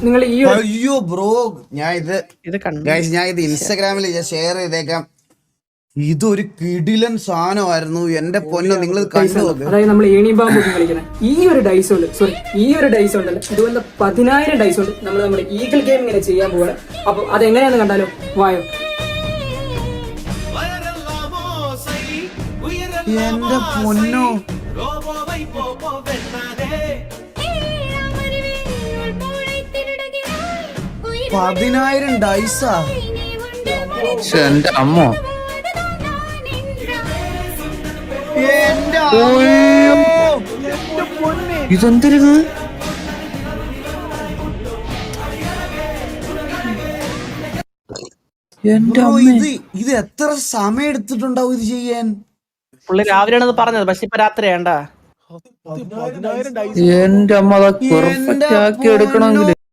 നിങ്ങൾ ഈ അയ്യോ ബ്രോ, ഞാൻ ഇത് ഇൻസ്റ്റാഗ്രാമിൽ ഷെയർ ചെയ്തേക്കാം. ഇതൊരു കിടിലൻ സാധനമായിരുന്നു എന്റെ പൊന്നോ, നിങ്ങൾ കണ്ടു. അതായത് നമ്മൾ ഏണി ബാമ്പ് കളിക്കണം. ഈ ഒരു ഡൈസ് ഉണ്ടല്ലോ, ഇതുപോലെ 10,000 ഡൈസ് ഉണ്ട്. നമ്മൾ നമ്മുടെ ഈഗിൾ ഗെയിം ഇങ്ങനെ ചെയ്യാൻ പോവാണ്. അപ്പൊ അതെങ്ങനെയാന്ന് കണ്ടാലോ, വായോ. എന്റെ പൊന്നോ, 10,000 ഡൈസാ. എന്റെ അമ്മോ, ഇതെന്തൊരു ഇത് എത്ര സമയം എടുത്തിട്ടുണ്ടാവും ഇത് ചെയ്യാൻ? പുള്ളി രാവിലെയാണെന്ന് പറഞ്ഞത്, പക്ഷെ ഇപ്പൊ രാത്രി വേണ്ട. എന്റെ അമ്മ പെർഫെക്റ്റ് ആക്കി എടുക്കണമെങ്കിൽ